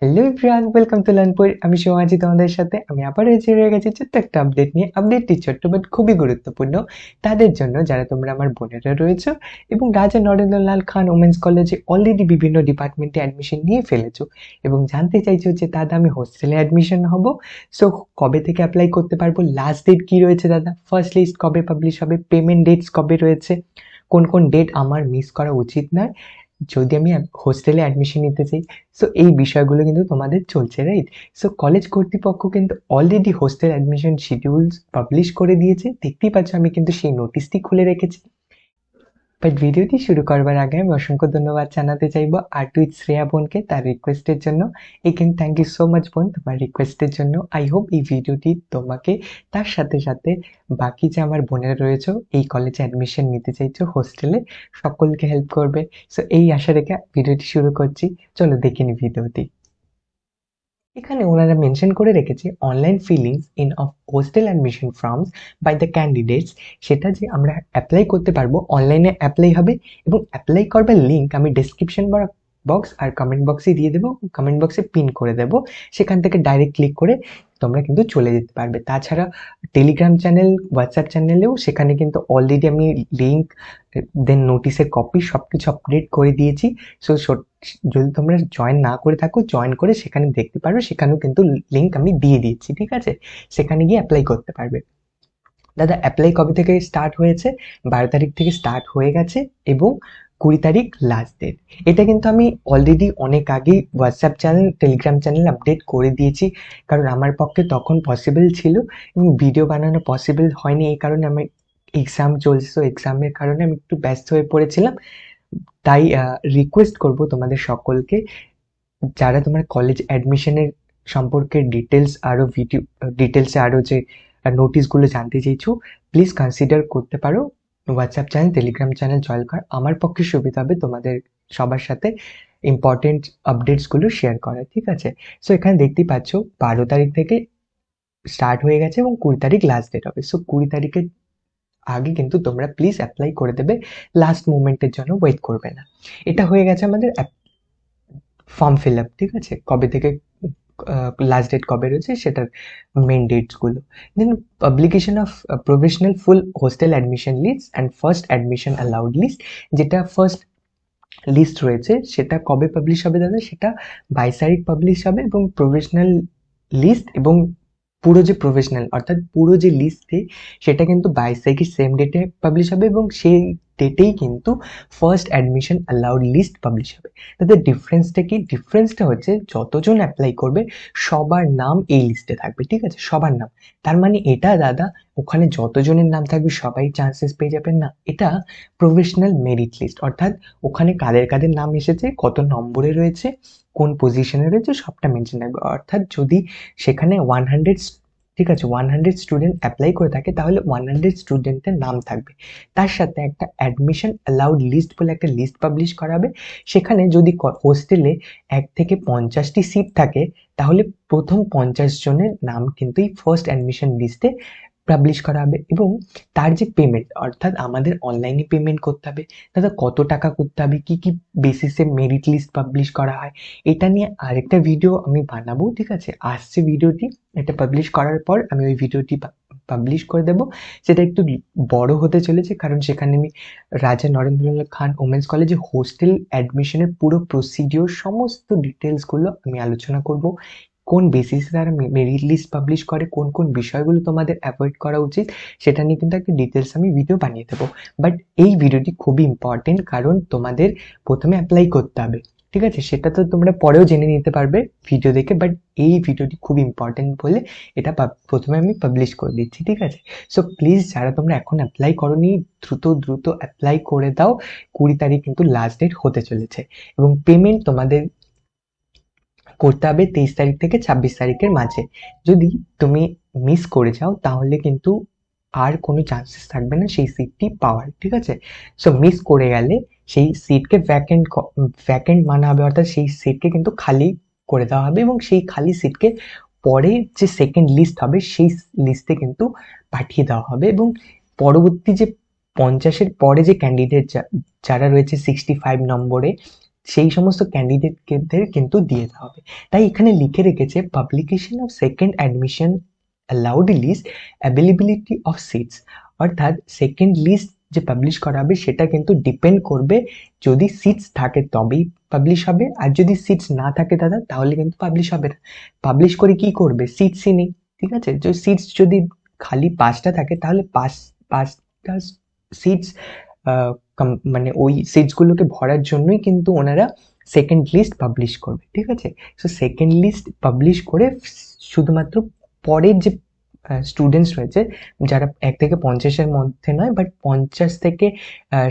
Hello everyone, welcome to Learnpur. আমি সোমাজি তোমাদের সাথে। আমি আবার এসে রয়ে গেছি ছোট্ট একটা আপডেট নিয়ে। আপডেটটি ছোট্ট বাট খুবই গুরুত্বপূর্ণ তাদের জন্য যারা তোমরা আমার বোনেরা রয়েছো এবং রাজা নরেন্দ্রলাল খান ওমেন্স কলেজে অলরেডি বিভিন্ন ডিপার্টমেন্টে অ্যাডমিশন নিয়ে ফেলেছো এবং জানতে চাইছো যে দাদা আমি হোস্টেলে অ্যাডমিশন হব, সো কবে থেকে অ্যাপ্লাই করতে পারবো, লাস্ট ডেট কি রয়েছে দাদা, ফার্স্ট লিস্ট কবে পাবলিশ হবে, পেমেন্ট ডেটস কবে রয়েছে, কোন কোন ডেট আমার মিস করা উচিত নয় যদি আমি হোস্টেলে অ্যাডমিশন নিতে চাই। সো এই বিষয়গুলো কিন্তু তোমাদের চলছে, রাইট? সো কলেজ কর্তৃপক্ষ কিন্তু already hostel admission schedules publish করে দিয়েছে। দেখতেই পাচ্ছ আমি কিন্তু সেই নোটিশটি খুলে রেখেছি। বাট ভিডিওটি শুরু করবার আগে আমি অসংখ্য ধন্যবাদ জানাতে চাইবো আর্টুইট শ্রেয়া বোনকে তার রিকোয়েস্টের জন্য। Again thank you so much বোন তোমার রিকোয়েস্টের জন্য। আই হোপ এই ভিডিওটি তোমাকে তার সাথে সাথে বাকি যে আমার বোনেরা রয়েছে এই কলেজে অ্যাডমিশন নিতে চাইছো হোস্টেলে, সকলকে হেল্প করবে। সো এই আশা রেখে ভিডিওটি শুরু করছি। চলো দেখিনি ভিডিওটি। এখানে ওনারা মেনশন করে রেখেছে online fillings in of hostel admission forms by the candidates. সেটা যে আমরা অ্যাপ্লাই করতে পারবো, অনলাইনে অ্যাপ্লাই হবে এবং অ্যাপ্লাই করবার লিঙ্ক আমি ডেসক্রিপশন বক্স আর কমেন্ট বক্সে দিয়ে দেবো, কমেন্ট বক্সে পিন করে দেবো। সেখান থেকে ডাইরেক্ট ক্লিক করে তোমরা কিন্তু চলে যেতে পারবে। তাছাড়া টেলিগ্রাম চ্যানেল, হোয়াটসঅ্যাপ চ্যানেলেও সেখানে কিন্তু অলরেডি আমি লিঙ্ক, দেন নোটিশের কপি সবকিছু আপডেট করে দিয়েছি। সো যদি তোমরা জয়েন না করে থাকো, জয়েন করে সেখানে দেখতে পারো, সেখানেও কিন্তু লিঙ্ক আমি দিয়ে দিয়েছি, ঠিক আছে? সেখানে গিয়ে অ্যাপ্লাই করতে পারবে। দাদা অ্যাপ্লাই কবে থেকে স্টার্ট হয়েছে? 12 তারিখ থেকে স্টার্ট হয়ে গেছে এবং 20 তারিখ লাস্ট ডেট। এটা কিন্তু আমি অলরেডি অনেক আগেই WhatsApp channel, Telegram channel update করে দিয়েছি, কারণ আমার পক্ষে তখন পসিবল ছিল এবং ভিডিও বানানো পসিবল হয়নি। এই কারণে আমি এক্সাম চলছে, তো এক্সামের কারণে আমি একটু ব্যস্ত হয়ে পড়েছিলাম। তাই রিকোয়েস্ট করব তোমাদের সকলকে, যারা তোমার কলেজ অ্যাডমিশনের সম্পর্কে ডিটেলস আরো ভিডিও ডিটেলসে আরো যে নোটিশগুলো জানতে চাইছো, প্লিজ কনসিডার করতে পারো WhatsApp channel, Telegram channel join কর। আমার পক্ষে সুবিধা হবে তোমাদের সবার সাথে ইম্পর্টেন্ট আপডেটসগুলো শেয়ার করা, ঠিক আছে? সো এখানে দেখতেই পাচ্ছ 12 তারিখ থেকে স্টার্ট হয়ে গেছে এবং 20 তারিখ লাস্ট ডেট হবে। সো 20 তারিখের আগে কিন্তু তোমরা প্লিজ অ্যাপ্লাই করে দেবে, লাস্ট মুমেন্টের জন্য ওয়েট করবে না। এটা হয়ে গেছে আমাদের ফর্ম ফিল আপ, ঠিক আছে? কবে থেকে লাস্ট ডেট কবে রয়েছে সেটার মেন ডেটসগুলো। Then publication of provisional full hostel admission list and first admission allowed list. যেটা ফার্স্ট লিস্ট রয়েছে সেটা কবে পাবলিশ হবে দাদা? সেটা 22 তারিখ পাবলিশ হবে এবং প্রভিশনাল লিস্ট এবং পুরো যে প্রফেশনাল অর্থাৎ পুরো যে লিস্টে সেটা কিন্তু 22 তারিখে সেম ডেটে পাবলিশ হবে এবং সেই ডেটেই কিন্তু first admission allowed list publish হবে। তাদের ডিফারেন্সটা কি? ডিফারেন্সটা হচ্ছে যতজন অ্যাপ্লাই করবে সবার নাম এই লিস্টে থাকবে, ঠিক আছে? সবার নাম। তার মানে এটা দাদা ওখানে যতজনের নাম থাকবে সবাই চান্সেস পেয়ে যাবেন না। এটা প্রফেশনাল মেরিট লিস্ট, অর্থাৎ ওখানে কাদের কাদের নাম এসেছে, কত নম্বরে রয়েছে, কোন পজিশনে রয়েছে সবটা মেনশন থাকবে। অর্থাৎ যদি সেখানে 100, ঠিক আছে, 100 স্টুডেন্ট অ্যাপ্লাই করে থাকে তাহলে 100 স্টুডেন্টের নাম থাকবে। তার সাথে একটা অ্যাডমিশন অ্যালাউড লিস্ট বলে একটা লিস্ট পাবলিশ করা হবে। সেখানে যদি হোস্টেলে 1 থেকে 50টি সিট থাকে তাহলে প্রথম 50 জনের নাম কিন্তু এই ফার্স্ট অ্যাডমিশন লিস্টে পাবলিশ করা হবে। এবং তার যে পেমেন্ট, অর্থাৎ আমাদের অনলাইনে পেমেন্ট করতে হবে। দাদা কত টাকা করতে হবে, কি কি বেসিসে মেরিট লিস্ট পাবলিশ করা হয়, এটা নিয়ে আরেকটা ভিডিও আমি বানাবো, ঠিক আছে? আসছে ভিডিওটি, এটা পাবলিশ করার পর আমি ওই ভিডিওটি পাবলিশ করে দেবো। সেটা একটু বড় হতে চলেছে কারণ সেখানে আমি রাজা নরেন্দ্রলাল খান ওমেন্স কলেজে হোস্টেল অ্যাডমিশনের পুরো প্রসিডিওর সমস্ত ডিটেলসগুলো আমি আলোচনা করব। কোন বেসিসে তারা মেরিট লিস্ট পাবলিশ করে, কোন কোন বিষয়গুলো তোমাদের অ্যাভয়েড করা উচিত, সেটা নিয়ে কিন্তু একটা ডিটেলস আমি ভিডিও বানিয়ে দেবো। বাট এই ভিডিওটি খুবই ইম্পর্টেন্ট কারণ তোমাদের প্রথমে অ্যাপ্লাই করতে হবে, ঠিক আছে? সেটা তো তোমরা পরেও জেনে নিতে পারবে ভিডিও দেখে, বাট এই ভিডিওটি খুব ইম্পর্টেন্ট বলে এটা প্রথমে আমি পাবলিশ করে দিচ্ছি, ঠিক আছে? সো প্লিজ যারা তোমরা এখন অ্যাপ্লাই করোনি দ্রুত দ্রুত অ্যাপ্লাই করে দাও। 20 তারিখ কিন্তু লাস্ট ডেট হতে চলেছে এবং পেমেন্ট তোমাদের করতে হবে 23 তারিখ থেকে 26 তারিখের মাঝে। যদি তুমি মিস করে যাও তাহলে কিন্তু আর কোনো চান্সেস থাকবে না সেই সিটটি পাওয়ার, ঠিক আছে? সো মিস করে গেলে সেই সিটকে ভ্যাকেন্ট মানা হবে, অর্থাৎ সেই সিটকে কিন্তু খালি করে দেওয়া হবে এবং সেই খালি সিটকে পরে যে সেকেন্ড লিস্ট হবে সেই লিস্টে কিন্তু পাঠিয়ে দেওয়া হবে। এবং পরবর্তী যে 50-এর পরে যে ক্যান্ডিডেট যারা রয়েছে 65 নম্বরে, সেই সমস্ত ক্যান্ডিডেটদের কিন্তু দিয়ে দেওয়া হবে। তাই এখানে লিখে রেখেছে publication of second admission allowed list availability of seats, অর্থাৎ সেকেন্ড লিস্ট যে পাবলিশ করা হবে সেটা কিন্তু ডিপেন্ড করবে, যদি সিটস থাকে তবেই পাবলিশ হবে, আর যদি সিটস না থাকে দাদা তাহলে কিন্তু পাবলিশ হবে না। পাবলিশ করে কি করবে, সিটসই নেই, ঠিক আছে। যে সিটস যদি খালি 5টা থাকে তাহলে পাঁচটা সিটস মানে ওই সিটসগুলোকে ভরার জন্যই কিন্তু ওনারা সেকেন্ড লিস্ট পাবলিশ করবে, ঠিক আছে। সো সেকেন্ড লিস্ট পাবলিশ করে শুধুমাত্র পরের যে স্টুডেন্টস রয়েছে, যারা 1 থেকে 50-এর মধ্যে নয় বাট 50 থেকে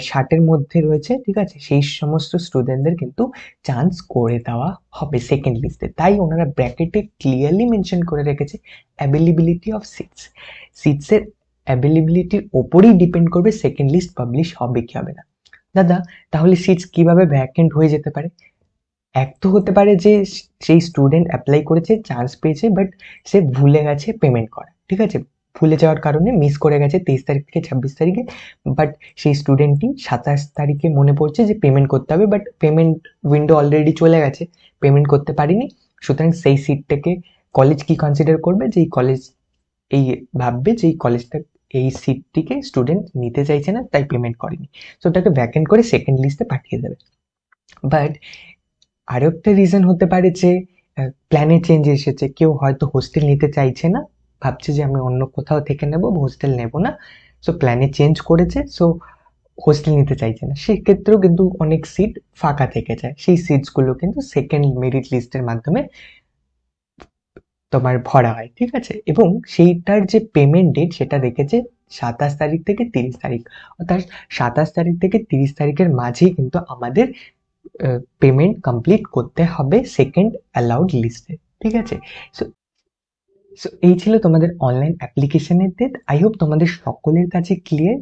60-এর মধ্যে রয়েছে, ঠিক আছে, সেই সমস্ত স্টুডেন্টদের কিন্তু চান্স করে দেওয়া হবে সেকেন্ড লিস্টে। তাই ওনারা ব্র্যাকেটে ক্লিয়ারলি মেনশন করে রেখেছে অ্যাভেলেবিলিটি অফ সিটস। সিটসের অ্যাভেলেবিলিটির ওপরেই ডিপেন্ড করবে সেকেন্ড লিস্ট পাবলিশ হবে কি হবে না। দাদা তাহলে সিটস কিভাবে ভ্যাকেন্ট হয়ে যেতে পারে? এক তো হতে পারে যে সেই স্টুডেন্ট অ্যাপ্লাই করেছে, চান্স পেয়েছে, বাট সে ভুলে গেছে পেমেন্ট করা, ঠিক আছে, ভুলে যাওয়ার কারণে মিস করে গেছে 23 তারিখ থেকে 26 তারিখে, বাট সেই স্টুডেন্টটি 27 তারিখে মনে পড়ছে যে পেমেন্ট করতে হবে, বাট পেমেন্ট উইন্ডো অলরেডি চলে গেছে, পেমেন্ট করতে পারিনি। সুতরাং সেই সিটটাকে কলেজ কি কনসিডার করবে, যে এই কলেজ এই ভাববে যে এই কলেজটা এই সিটটিকে স্টুডেন্ট নিতে চাইছে না, তাই পেমেন্ট করেনি, সো ওটাকে ভ্যাকেন্ট করে সেকেন্ড লিস্টে পাঠিয়ে দেবে। বাট আরো একটা রিজন হতে পারে যে প্ল্যানে চেঞ্জ এসেছে, কেউ হয়তো হোস্টেল নিতে চাইছে না, ভাবছে যে আমি অন্য কোথাও থেকে নেব, হোস্টেল নেব না, সো প্ল্যানে চেঞ্জ করেছে, সো হোস্টেল নিতে চাইছে না, সেক্ষেত্রেও কিন্তু অনেক সিট ফাঁকা থেকে যায়, সেই সিটসগুলো কিন্তু সেকেন্ড মেরিট লিস্টের মাধ্যমে তোমার ভরা হয়, ঠিক আছে। এবং সেইটার যে পেমেন্ট ডেট সেটা রেখেছে 27 তারিখ থেকে 30 তারিখ, অর্থাৎ 27 তারিখ থেকে 30 তারিখের মাঝেই কিন্তু আমাদের পেমেন্ট কমপ্লিট করতে হবে সেকেন্ড অ্যালাউড লিস্টে, ঠিক আছে। সো সো এই ছিল তোমাদের অনলাইন অ্যাপ্লিকেশনের ডেট। আই হোপ তোমাদের সকলের কাছে ক্লিয়ার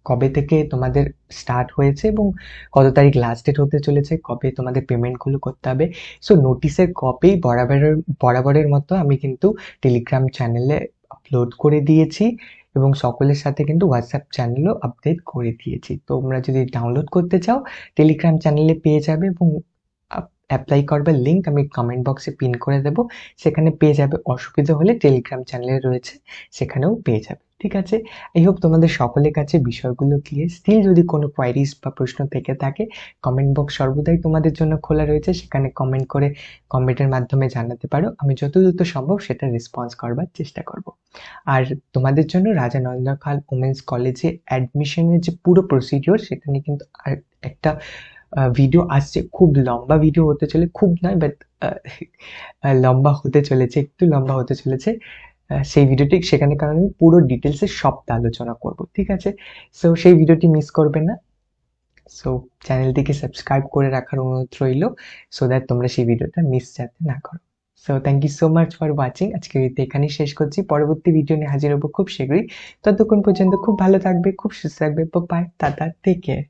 কবে থেকে তোমাদের স্টার্ট হয়েছে এবং কত তারিখ লাস্ট ডেট হতে চলেছে, কবে তোমাদের পেমেন্টগুলো করতে হবে। সো নোটিশের কপি বরাবরের মতো আমি কিন্তু টেলিগ্রাম চ্যানেলে আপলোড করে দিয়েছি এবং সকলের সাথে কিন্তু হোয়াটসঅ্যাপ চ্যানেলও আপডেট করে দিয়েছি। তোমরা যদি ডাউনলোড করতে চাও টেলিগ্রাম চ্যানেলে পেয়ে যাবে, এবং অ্যাপ্লাই করবার লিঙ্ক আমি কমেন্ট বক্সে পিন করে দেবো, সেখানে পেয়ে যাবে। অসুবিধা হলে টেলিগ্রাম চ্যানেলে রয়েছে, সেখানেও পেয়ে যাবে, ঠিক আছে। আই হোপ তোমাদের সকলের কাছে বিষয়গুলো ক্লিয়ার। স্টিল যদি কোনো কোয়ারিজ বা প্রশ্ন থেকে থাকে, কমেন্ট বক্স সর্বদাই তোমাদের জন্য খোলা রয়েছে, সেখানে কমেন্ট করে কমেন্টের মাধ্যমে জানাতে পারো, আমি যত দ্রুত সম্ভব সেটা রেসপন্স করবার চেষ্টা করব। আর তোমাদের জন্য রাজা নরেন্দ্র খাল উমেন্স কলেজে অ্যাডমিশনের যে পুরো প্রসিডিওর সেটা নিয়ে কিন্তু আর একটা ভিডিও আসছে, খুব লম্বা ভিডিও হতে চলে, খুব নয় বাট লম্বা হতে চলেছে, একটু লম্বা হতে চলেছে সেই ভিডিওটি, সেখানে কারণ আমি পুরো ডিটেলসে সবটা আলোচনা করব, ঠিক আছে। সো সেই ভিডিওটি মিস করবে না, সো চ্যানেলটিকে সাবস্ক্রাইব করে রাখার অনুরোধ রইল, সো দ্যাট তোমরা সেই ভিডিওটা মিস যাতে না করো। So thank you so much for watching. আজকে এখানেই শেষ করছি, পরবর্তী ভিডিও নিয়ে হাজির হবো খুব শীঘ্রই। ততক্ষণ পর্যন্ত খুব ভালো থাকবে, খুব সুস্থ থাকবে, বাই, টাটা, টেক কেয়ার।